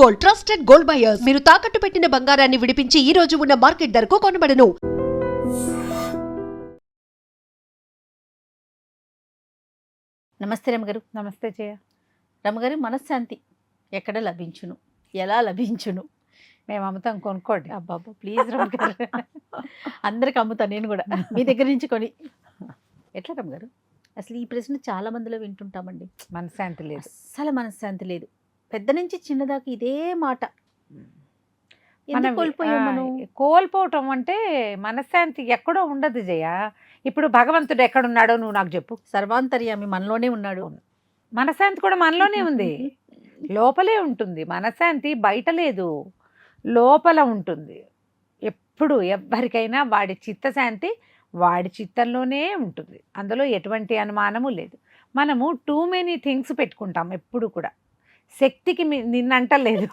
Gold, trusted gold buyers. మీరు తాకట్టు పెట్టిన బంగారాన్ని విడిపించి ఈ రోజు ఉన్న మార్కెట్ ధరకు కొనబడను. నమస్తే రమగారు. నమస్తే జయ. రమగారు, మనశ్శాంతి ఎక్కడ లభించును, ఎలా లభించును? మేము అమ్ముతాం, కొనుక్కోండి. అబ్బాబ్బా ప్లీజ్ రమగారు, అందరికి అమ్ముతాను నేను కూడా మీ దగ్గర నుంచి కొని. ఎట్లా రమగారు, అసలు ఈ ప్రశ్న చాలా మందిలో వింటుంటామండి. మనశ్శాంతి లేదు, అస్సలు మనశ్శాంతి లేదు. పెద్ద నుంచి చిన్నదాకా ఇదే మాట. మనం కోల్పోయాం మనం. కోల్పోవటం అంటే మనశ్శాంతి ఎక్కడో ఉండదు జయ. ఇప్పుడు భగవంతుడు ఎక్కడున్నాడో నువ్వు నాకు చెప్పు. సర్వాంతర్యామి మనలోనే ఉన్నాడు. మనశ్శాంతి కూడా మనలోనే ఉంది, లోపలే ఉంటుంది. మనశ్శాంతి బయట లేదు, లోపల ఉంటుంది. ఎప్పుడు ఎవ్వరికైనా వాడి చిత్తశాంతి వాడి చిత్తంలోనే ఉంటుంది, అందులో ఎటువంటి అనుమానము లేదు. మనము టూ మెనీ థింగ్స్ పెట్టుకుంటాం ఎప్పుడు కూడా. శక్తికి నిన్నంటలేదు,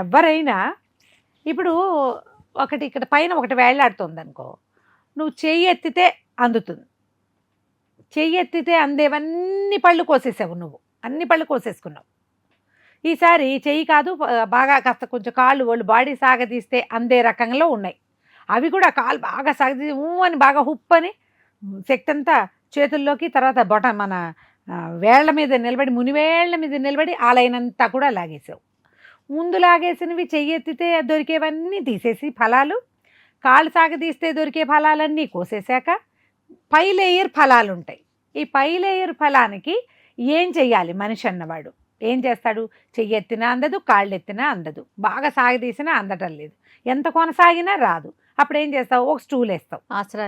ఎవరైనా ఇప్పుడు ఒకటి ఇక్కడ పైన ఒకటి వేళ్లాడుతుంది అనుకో, నువ్వు చెయ్యి ఎత్తితే అందుతుంది. చెయ్యి ఎత్తితే అందేవన్నీ పళ్ళు కోసేసావు, నువ్వు అన్ని పళ్ళు కోసేసుకున్నావు. ఈసారి చెయ్యి కాదు, బాగా కాస్త కొంచెం కాళ్ళు వాళ్ళు బాడీ సాగదీస్తే అందే రకంలో ఉన్నాయి. అవి కూడా కాళ్ళు బాగా సాగదీసి అని బాగా హుప్పని శక్తి అంతా చేతుల్లోకి, తర్వాత మన వేళ్ల మీద నిలబడి, మునివేళ్ల మీద నిలబడి ఆ లైన్ అంతా కూడా లాగేసావు. ముందు లాగేసినవి చెయ్యెత్తితే దొరికేవన్నీ తీసేసి ఫలాలు, కాళ్ళు సాగదీస్తే దొరికే ఫలాలన్నీ కోసేశాక పై లేయర్ ఫలాలు ఉంటాయి. ఈ పై లేయర్ ఫలానికి ఏం చెయ్యాలి మనిషి అన్నవాడు? ఏం చేస్తాడు? చెయ్యెత్తినా అందదు, కాళ్ళు ఎత్తినా అందదు, బాగా సాగదీసినా అందటం లేదు, ఎంత కొనసాగినా రాదు. అప్పుడు ఏం చేస్తావు? ఒక స్టూల్ వేస్తావు, ఆసరా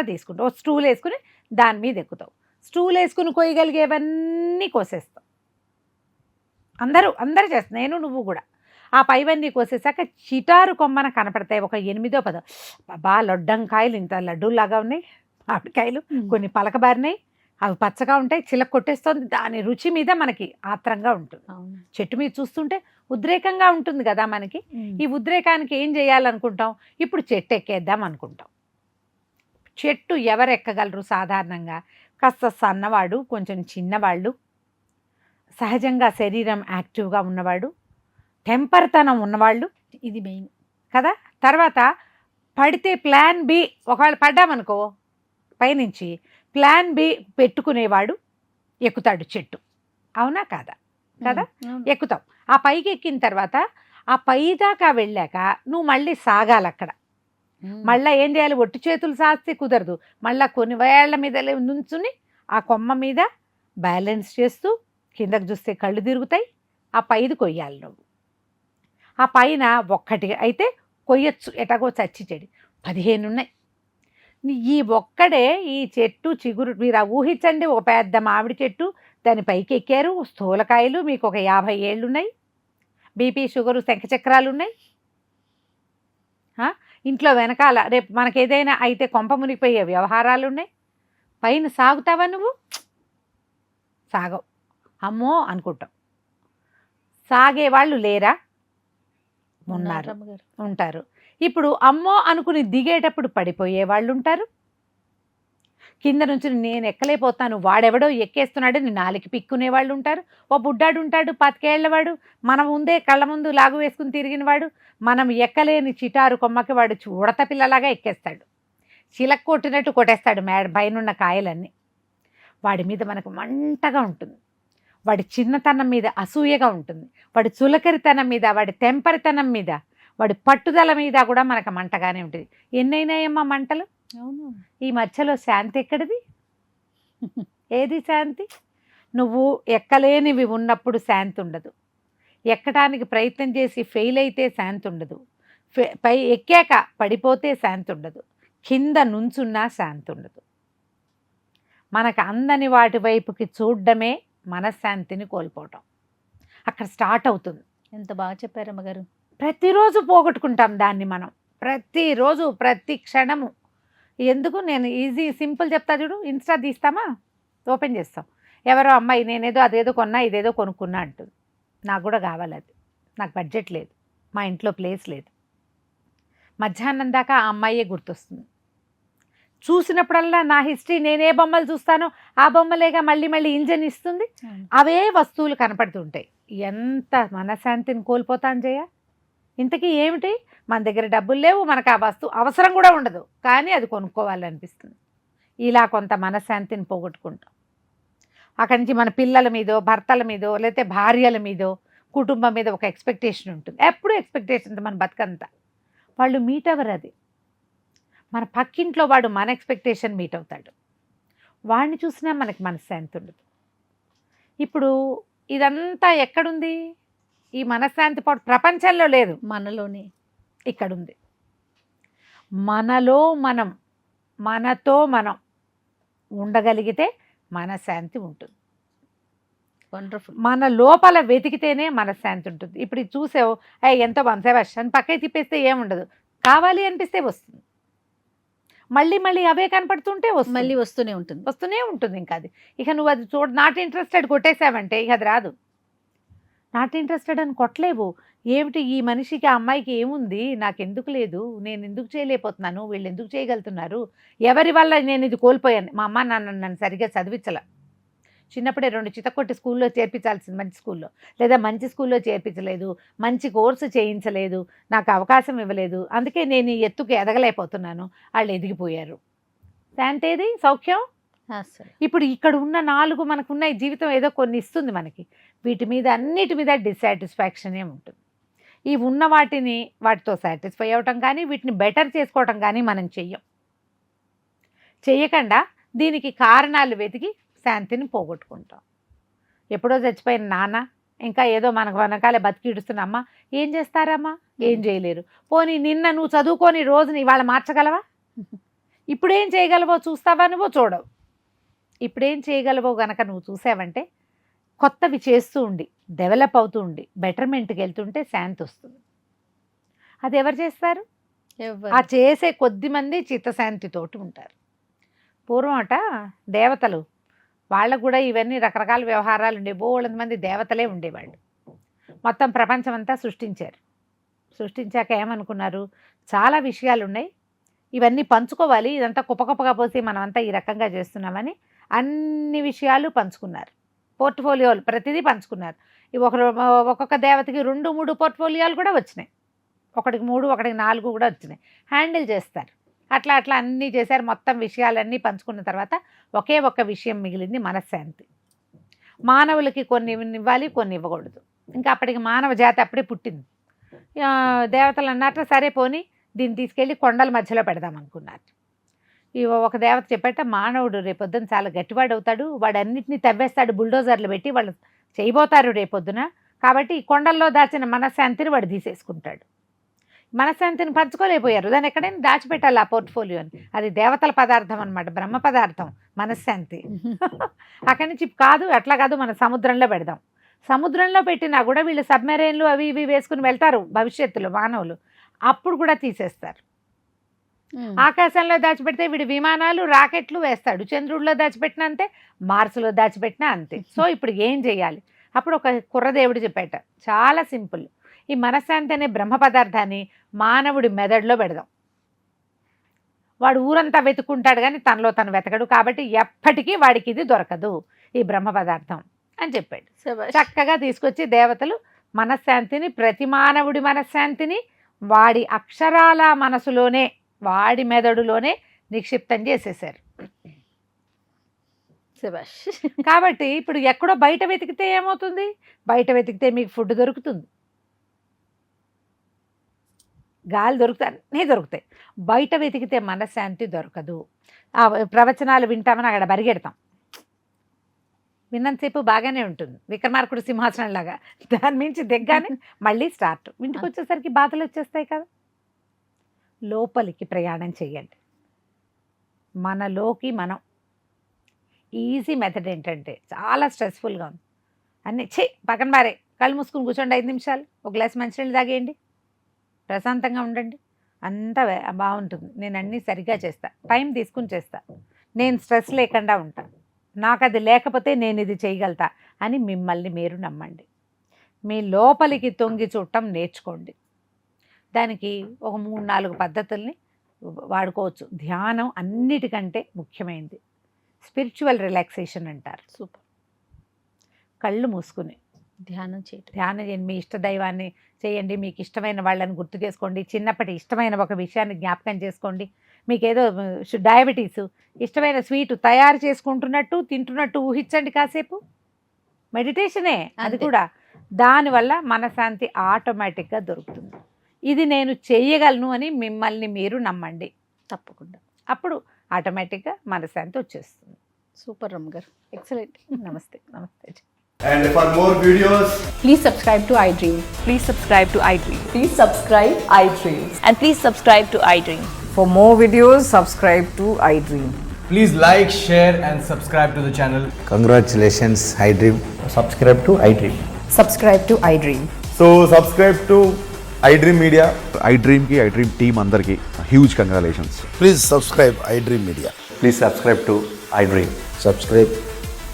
తీసుకుంటావు. ఒక స్టూల్ వేసుకుని దాని మీద ఎక్కుతావు. స్టూల్ వేసుకుని కొయ్యగలిగేవన్నీ కోసేస్తావు. అందరూ చేస్తావు, నేను నువ్వు కూడా. ఆ పైవన్నీ కోసేసాక చిటారు కొమ్మన కనపడతాయి ఒక 8 10. బాగా లొడ్డంకాయలు, ఇంత లడ్డూలాగా ఉన్నాయి మామిడికాయలు, కొన్ని పలకబారినాయి, అవి పచ్చగా ఉంటాయి, చిలక కొట్టేస్తుంది. దాని రుచి మీద మనకి ఆత్రంగా ఉంటుంది. చెట్టు మీద చూస్తుంటే ఉద్రేకంగా ఉంటుంది కదా మనకి. ఈ ఉద్రేకానికి ఏం చేయాలనుకుంటాం? ఇప్పుడు చెట్టు ఎక్కేద్దాం అనుకుంటాం. చెట్టు ఎవరు ఎక్కగలరు సాధారణంగా? కాస్త సన్నవాడు, కొంచెం చిన్నవాళ్ళు, సహజంగా శరీరం యాక్టివ్గా ఉన్నవాడు, టెంపర్తనం ఉన్నవాళ్ళు, ఇది మెయిన్ కదా. తర్వాత పడితే ప్లాన్ బి, ఒకవేళ పడ్డామనుకో పైనుంచి, ప్లాన్ బి పెట్టుకునేవాడు ఎక్కుతాడు చెట్టు. అవునా కాదా? కదా, ఎక్కుతాం. ఆ పైకి ఎక్కిన తర్వాత ఆ పై దాకా వెళ్ళాక నువ్వు మళ్ళీ సాగాలి అక్కడ. మళ్ళీ ఏం చేయాలి? ఒట్టి చేతులు సాస్తే కుదరదు. మళ్ళీ కొన్ని వేళ్ల మీద నుంచుని ఆ కొమ్మ మీద బ్యాలెన్స్ చేస్తూ, కిందకు చూస్తే కళ్ళు తిరుగుతాయి, ఆ పైది కొయ్యాలి నువ్వు. ఆ పైన ఒక్కటి అయితే కొయ్యొచ్చు, ఎటాగో చచ్చి చెడి 15 ఉన్నాయి. ఈ ఒక్కడే ఈ చెట్టు చిగురు. మీరు ఊహించండి, ఒక పెద్ద మామిడి చెట్టు, దాని పైకి ఎక్కారు, స్థూలకాయలు, మీకు ఒక 50 ఏళ్ళు ఉన్నాయి, బీపీ షుగరు శంఖచక్రాలు ఉన్నాయి, ఇంట్లో వెనకాల రేపు మనకేదైనా అయితే కొంప మునిగిపోయే వ్యవహారాలు ఉన్నాయి. పైన సాగుతావా నువ్వు? సాగవు, అమ్మో అనుకుంటాం. సాగేవాళ్ళు లేరా? ఉన్నారు, ఉంటారు. ఇప్పుడు అమ్మో అనుకుని దిగేటప్పుడు పడిపోయే వాళ్ళు ఉంటారు. కింద నుంచి నేను ఎక్కలేకపోతాను, వాడెవడో ఎక్కేస్తున్నాడని నాలికి పిక్కునే వాళ్ళు ఉంటారు. ఓ బుడ్డాడు ఉంటాడు, 10 ఏళ్లవాడు, మన ముందే కళ్ళ ముందు లాగు వేసుకుని తిరిగినవాడు, మనం ఎక్కలేని చిటారు కొమ్మకి వాడు ఉడత పిల్లలాగా ఎక్కేస్తాడు, చిలక కొట్టినట్టు కొట్టేస్తాడు పైనున్న కాయలన్నీ. వాడి మీద మనకు మంటగా ఉంటుంది, వాడి చిన్నతనం మీద అసూయగా ఉంటుంది, వాడి చులకరితనం మీద, వాడి తెంపరితనం మీద, వాడి పట్టుదల మీద కూడా మనకు మంటగానే ఉంటుంది. ఎన్నైనాయమ్మా మంటలు. అవును. ఈ మధ్యలో శాంతి ఎక్కడిది? ఏది శాంతి? నువ్వు ఎక్కలేనివి ఉన్నప్పుడు శాంతి ఉండదు, ఎక్కడానికి ప్రయత్నం చేసి ఫెయిల్ అయితే శాంతి ఉండదు, పై ఎక్కాక పడిపోతే శాంతి ఉండదు, కింద నుంచున్నా శాంతి ఉండదు. మనకు అందని వాటి వైపుకి చూడడమే మనశ్శాంతిని కోల్పోవటం అక్కడ స్టార్ట్ అవుతుంది. ఎంత బాగా చెప్పారు అమ్మగారు. ప్రతిరోజు పోగొట్టుకుంటాం దాన్ని మనం, ప్రతిరోజు, ప్రతి క్షణము. ఎందుకు? నేను సింపుల్ చెప్తా చూడు. ఇన్స్టా తీస్తామా, ఓపెన్ చేస్తాం, ఎవరో అమ్మాయి నేనేదో అదేదో కొన్నా, ఇదేదో కొనుక్కున్నా అంటుంది. నాకు కూడా కావాలి అది, నాకు బడ్జెట్ లేదు, మా ఇంట్లో ప్లేస్ లేదు. మధ్యాహ్నం దాకా ఆ అమ్మాయే గుర్తొస్తుంది. చూసినప్పుడల్లా నా హిస్టరీ నేనే బొమ్మలు చూస్తానో ఆ బొమ్మలేగా మళ్ళీ మళ్ళీ ఇంజన్ ఇస్తుంది. అవే వస్తువులు కనపడుతుంటాయి. ఎంత మనశ్శాంతిని కోల్పోతాను జయ. ఇంతకీ ఏమిటి, మన దగ్గర డబ్బులు లేవు, మనకు ఆ వస్తువు అవసరం కూడా ఉండదు, కానీ అది కొనుక్కోవాలనిపిస్తుంది. ఇలా కొంత మనశ్శాంతిని పోగొట్టుకుంటాం. అక్కడి నుంచి మన పిల్లల మీదో, భర్తల మీదో, లేకపోతే భార్యల మీదో, కుటుంబం మీద ఒక ఎక్స్పెక్టేషన్ ఉంటుంది. ఎప్పుడు ఎక్స్పెక్టేషన్ మన బతుకంతా. వాళ్ళు మీట్ అవ్వరు. అది మన పక్కింట్లో వాడు మన ఎక్స్పెక్టేషన్ మీట్ అవుతాడు. వాడిని చూసినా మనకి మనశ్శాంతి ఉండదు. ఇప్పుడు ఇదంతా ఎక్కడుంది? ఈ మనశ్శాంతి పాటు ప్రపంచంలో లేదు, మనలోనే ఇక్కడుంది. మనలో మనం, మనతో మనం ఉండగలిగితే మనశ్శాంతి ఉంటుంది. వండర్ఫుల్. మన లోపల వెతికితేనే మనశ్శాంతి ఉంటుంది. ఇప్పుడు ఇది చూసావు, ఎంతో వంశవశ అని పక్కకి తిప్పేస్తే ఏముండదు, కావాలి అనిపిస్తే వస్తుంది. మళ్ళీ మళ్ళీ అవే కనపడుతుంటే మళ్ళీ వస్తూనే ఉంటుంది. ఇంకా అది ఇక నువ్వు అది నాట్ ఇంట్రెస్టెడ్ కొట్టేసావంటే ఇక అది రాదు. నాట్ ఇంట్రెస్టెడ్ అని కొట్టలేవు. ఏమిటి ఈ మనిషికి, ఆ అమ్మాయికి ఏముంది, నాకు ఎందుకు లేదు, నేను ఎందుకు చేయలేకపోతున్నాను, వీళ్ళు ఎందుకు చేయగలుగుతున్నారు, ఎవరి వల్ల నేను ఇది కోల్పోయాను. మా అమ్మ నాన్న నన్ను సరిగ్గా చదివించలే, చిన్నప్పుడే 2 చితకొట్టి స్కూల్లో చేర్పించాల్సింది, మంచి స్కూల్లో, లేదా మంచి స్కూల్లో చేర్పించలేదు, మంచి కోర్సు చేయించలేదు, నాకు అవకాశం ఇవ్వలేదు, అందుకే నేను ఈ ఎత్తుకు ఎదగలేకపోతున్నాను, వాళ్ళు ఎదిగిపోయారు. శాంతేది సౌఖ్యం. ఇప్పుడు ఇక్కడ ఉన్న 4 మనకున్న ఈ జీవితం ఏదో కొన్ని ఇస్తుంది మనకి, వీటి మీద అన్నిటి మీద డిస్సాటిస్ఫాక్షనే ఉంటుంది. ఈ ఉన్న వాటితో సాటిస్ఫై అవ్వటం కానీ, వీటిని బెటర్ చేసుకోవటం కానీ మనం చెయ్యకుండా దీనికి కారణాలు వెతికి శాంతిని పోగొట్టుకుంటాం. ఎప్పుడో చచ్చిపోయిన నాన్న, ఇంకా ఏదో మనకు వెనకాలే బతికిడుస్తున్న అమ్మ ఏం చేస్తారమ్మా, ఏం చేయలేరు. పోనీ నిన్న నువ్వు చదువుకొని రోజుని ఇవాళ మార్చగలవా? ఇప్పుడేం చేయగలవో చూస్తావా? నువ్వు చూడవు. ఇప్పుడేం చేయగలవో గనక నువ్వు చూసావంటే కొత్తవి చేస్తూ ఉండి, డెవలప్ అవుతూ ఉండి, బెటర్మెంట్కి వెళ్తుంటే శాంతి వస్తుంది. అది ఎవరు చేస్తారు? ఆ చేసే కొద్ది మంది చిత్తశాంతితోటి ఉంటారు. పూర్వం దేవతలు, వాళ్ళకు కూడా ఇవన్నీ రకరకాల వ్యవహారాలు ఉండేవి. బోళ్ళంత మంది దేవతలే ఉండేవాళ్ళు. మొత్తం ప్రపంచం అంతా సృష్టించారు. సృష్టించాక ఏమనుకున్నారు, చాలా విషయాలు ఉన్నాయి, ఇవన్నీ పంచుకోవాలి, ఇదంతా కుప్పకుప్పగా పోసి మనమంతా ఈ రకంగా చేస్తున్నామని అన్ని విషయాలు పంచుకున్నారు. పోర్ట్ఫోలియోలు ప్రతిదీ పంచుకున్నారు. ఒక్కొక్క దేవతకి 2-3 పోర్ట్ఫోలియోలు కూడా వచ్చినాయి. ఒకటికి 3, ఒకటికి 4 కూడా వచ్చినాయి. హ్యాండిల్ చేస్తారు. అట్లా అన్నీ చేశారు. మొత్తం విషయాలన్నీ పంచుకున్న తర్వాత ఒకే ఒక్క విషయం మిగిలింది, మనశ్శాంతి. మానవులకి కొన్ని ఇవ్వాలి, కొన్ని ఇవ్వకూడదు. ఇంకా అప్పటికి మానవ జాతి అప్పుడే పుట్టింది. దేవతలు అన్నట్టు సరే పోని దీన్ని తీసుకెళ్ళి కొండల మధ్యలో పెడదాం అనుకున్నారు. ఒక దేవత చెప్పేట, మానవుడు రేపొద్దున చాలా గట్టివాడు అవుతాడు, వాడు అన్నింటినీ తవ్వేస్తాడు, బుల్డోజర్లు పెట్టి వాళ్ళు చేయబోతారు రేపొద్దున, కాబట్టి ఈ కొండల్లో దాచిన మనశ్శాంతిని వాడు తీసేసుకుంటాడు. మనశ్శాంతిని పంచుకోలేకపోయారు. దాన్ని ఎక్కడైనా దాచిపెట్టాలి ఆ పోర్ట్ఫోలియోని. అది దేవతల పదార్థం అనమాట, బ్రహ్మ పదార్థం మనశ్శాంతి. అక్కడి నుంచి కాదు, అట్లా కాదు, మన సముద్రంలో పెడదాం. సముద్రంలో పెట్టినా కూడా వీళ్ళు సబ్మెరైన్లు అవి ఇవి వేసుకుని వెళ్తారు భవిష్యత్తులో మానవులు, అప్పుడు కూడా తీసేస్తారు. ఆకాశంలో దాచిపెడితే వీడు విమానాలు, రాకెట్లు వేస్తాడు. చంద్రుడిలో దాచిపెట్టినా అంతే, మార్సులో దాచిపెట్టినా అంతే. సో ఇప్పుడు ఏం చేయాలి? అప్పుడు ఒక కుర్రదేవుడు చెప్పేట, చాలా సింపుల్, ఈ మనశ్శాంతి అనే బ్రహ్మ పదార్థాన్ని మానవుడి మెదడులో పెడదాం. వాడు ఊరంతా వెతుక్కుంటాడు కానీ తనలో తను వెతకడు, కాబట్టి ఎప్పటికీ వాడికి ఇది దొరకదు ఈ బ్రహ్మ పదార్థం అని చెప్పాడు. చక్కగా తీసుకొచ్చి దేవతలు మనశ్శాంతిని, ప్రతి మానవుడి మనశ్శాంతిని వాడి అక్షరాల మనసులోనే, వాడి మెదడులోనే నిక్షిప్తం చేసేసారు. కాబట్టి ఇప్పుడు ఎక్కడో బయట వెతికితే ఏమవుతుంది? బయట వెతికితే మీకు ఫుడ్ దొరుకుతుంది, గాలి దొరుకుతాయి, అన్నీ దొరుకుతాయి. బయట వెతికితే మనశ్శాంతి దొరకదు. ఆ ప్రవచనాలు వింటామని అక్కడ పరిగెడతాం, విన్నంతసేపు బాగానే ఉంటుంది, విక్రమార్కుడు సింహాసనం లాగా. దాని మించి దిగ్గానే మళ్ళీ స్టార్ట్. ఇంటికి వచ్చేసరికి బాధలు వచ్చేస్తాయి కదా. లోపలికి ప్రయాణం చేయండి, మనలోకి మనం. ఈజీ మెథడ్ ఏంటంటే, చాలా స్ట్రెస్ఫుల్గా ఉంది అన్నీ పక్కన బారే, కళ్ళు మూసుకుని కూర్చోండి 5 నిమిషాలు, ఒక గ్లాస్ మంచినీళ్ళు తాగేయండి, ప్రశాంతంగా ఉండండి, అంతా బాగుంటుంది. నేను అన్నీ సరిగ్గా చేస్తా, టైం తీసుకుని చేస్తా, నేను స్ట్రెస్ లేకుండా ఉంటా, నాకు అది లేకపోతే నేను ఇది చేయగలుగుతా అని మిమ్మల్ని మీరు నమ్మండి. మీ లోపలికి తొంగి చూడటం నేర్చుకోండి. దానికి ఒక 3-4 పద్ధతుల్ని వాడుకోవచ్చు. ధ్యానం అన్నిటికంటే ముఖ్యమైనది. స్పిరిచువల్ రిలాక్సేషన్ అంటారు. సూపర్. కళ్ళు మూసుకుని ధ్యానం చేయటం. ధ్యానం చేయండి, మీ ఇష్ట దైవాన్ని చేయండి, మీకు ఇష్టమైన వాళ్ళని గుర్తు చేసుకోండి, చిన్నప్పటి ఇష్టమైన ఒక విషయాన్ని జ్ఞాపకం చేసుకోండి. మీకు ఏదో డయాబెటీస్, ఇష్టమైన స్వీట్ తయారు చేసుకుంటున్నట్టు తింటున్నట్టు ఊహించండి కాసేపు. మెడిటేషనే అది అంతే. కూడా. దానివల్ల మనశ్శాంతి ఆటోమేటిక్గా దొరుకుతుంది. ఇది నేను చేయగలను అని మిమ్మల్ని మీరు నమ్మండి. తప్పకుండా. అప్పుడు ఆటోమేటిక్గా మనశ్శాంతి వచ్చేస్తుంది. సూపర్ రమ్మ గారు, ఎక్సలెంట్. నమస్తే. నమస్తే. And for more videos, Please subscribe to iDream. Please subscribe to iDream. Please subscribe iDream. And please subscribe to iDream. For more videos, subscribe to iDream. please like, share and subscribe to the channel. Congratulations, iDream. Subscribe to iDream. Subscribe to iDream. So subscribe to iDream Media. iDream ki iDream team అందరికి huge congratulations. Please subscribe iDream Media. Please subscribe to iDream. Subscribe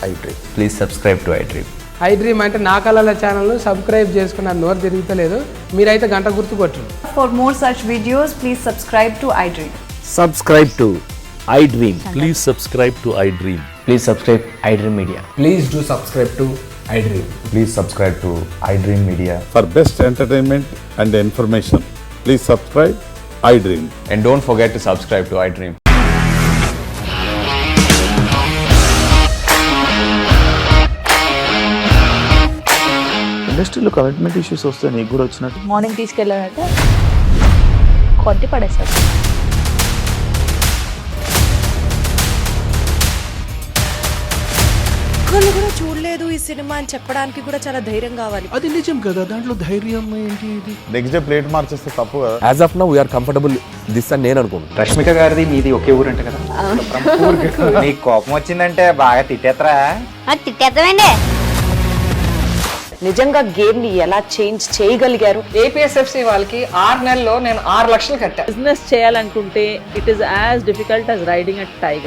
iDream. Please subscribe to iDream. iDream అంటే నా కళల ఛానల్ను subscribe చేసుకున్న నోరు తిరుగుతలేదు. మీరైతే గంట గుర్తు కొట్టండి. For more such videos, please subscribe to iDream. Subscribe to iDream. Please subscribe to iDream. Please subscribe iDream Media. Please do subscribe to iDream. Please subscribe to iDream Media. For best entertainment and information, please subscribe iDream. And don't forget to subscribe to iDream. ఇండస్ట్రీలో commitment issues వస్తే నీకు కూడా వచ్చినట్టు morning తీసుకెళ్ళారంటే కొట్టి పడేస్తారు. ఒక్కళ్ళు కూడా చూడలేదు ఈ సినిమా అని చెప్పడానికి కూడా చాలా ధైర్యం కావాలి. అది నిజం కదా, దాంట్లో ధైర్యం ఏంటి? ఇది నెక్స్ట్ డే ప్లేట్ మార్చేస్తే తప్పు కదా. As of now, we are comfortable this అని నేను అనుకుంటున్నాను. రష్మిక గారిది మీది ఒకే ఊరంట కదా? నీకు కోపం వచ్చిందంటే బాగా తిట్టేత్తరా? తిట్టేద్దామండి. నిజంగా గేమ్ ని ఎలా చేంజ్ చేయగలిగారు? ఏపీఎస్ఎఫ్సి వాళ్ళకి 6 నెలల్లో నేను 6 లక్షలు కట్టా. బిజినెస్ చేయాలనుకుంటే it is as difficult as riding a tiger.